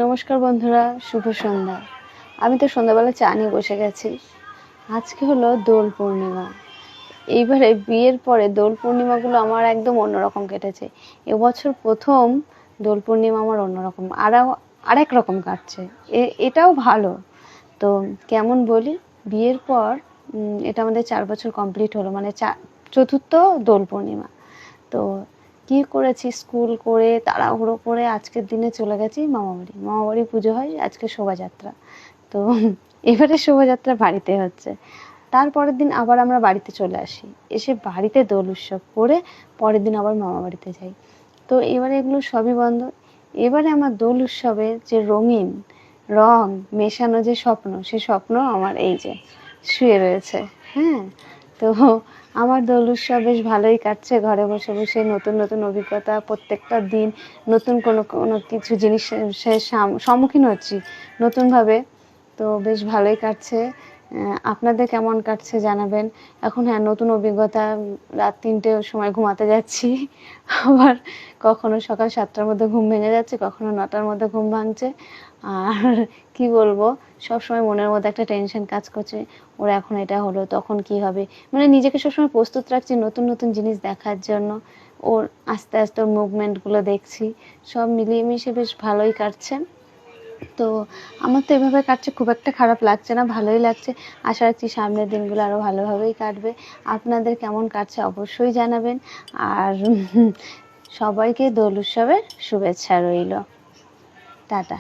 নমস্কার বন্ধুরা, শুভ সন্ধ্যা। আমি তো সন্ধ্যাবেলা চা নিয়ে বসে গেছি। আজকে হলো দোল পূর্ণিমা। এইবারে বিয়ের পরে দোল পূর্ণিমাগুলো আমার একদম অন্যরকম কেটেছে। এবছর প্রথম দোল পূর্ণিমা আমার অন্যরকম, আরেক রকম কাটছে। এটাও ভালো। তো কেমন বলি, বিয়ের পর এটা আমাদের 4 বছর কমপ্লিট হলো, মানে চতুর্থ দোল পূর্ণিমা। তো কি করেছি, স্কুল করে তাড়াহুড়ো করে আজকের দিনে চলে গেছি মামাবাড়ি পুজো হয়, আজকে শোভাযাত্রা। তো এবারে শোভাযাত্রা বাড়িতে হচ্ছে, তারপরের দিন আবার আমরা বাড়িতে চলে আসি, এসে বাড়িতে দোল উৎসব করে পরের দিন আবার মামাবাড়িতে যাই। তো এবারে এগুলো সবই বন্ধ। এবারে আমার দোল উৎসবের যে রঙিন রং মেশানো যে স্বপ্ন, সে স্বপ্ন আমার এই যে শুয়ে রয়েছে। হ্যাঁ, তো আমার দোল উৎসব বেশ ভালোই কাটছে। ঘরে বসে বসে নতুন নতুন অভিজ্ঞতা, প্রত্যেকটা দিন নতুন কোনো কোনো কিছু জিনিসের সম্মুখীন হচ্ছি নতুনভাবে। তো বেশ ভালোই কাটছে। আপনাদের কেমন কাটছে জানাবেন। এখন হ্যাঁ, নতুন অভিজ্ঞতা, রাত 3টের সময় ঘুমাতে যাচ্ছি, আবার কখনো সকাল 7টার মধ্যে ঘুম ভেঙে যাচ্ছে, কখনো 9টার মধ্যে ঘুম ভাঙছে। আর কি বলবো, সবসময় মনের মধ্যে একটা টেনশন কাজ করছে, ওর এখন এটা হলো, তখন কি হবে। মানে নিজেকে সবসময় প্রস্তুত রাখছি নতুন নতুন জিনিস দেখার জন্য। ওর আস্তে আস্তে ওর মুভমেন্টগুলো দেখছি, সব মিলিয়ে মিশে বেশ ভালোই কাটছে। তো আমার তো এভাবে কাটছে, খুব একটা খারাপ লাগছে না, ভালোই লাগছে। আশা রাখছি সামনের দিনগুলো আরও ভালোভাবেই কাটবে। আপনাদের কেমন কাটছে অবশ্যই জানাবেন। আর সবাইকে দোল উৎসবের শুভেচ্ছা রইল। টাটা।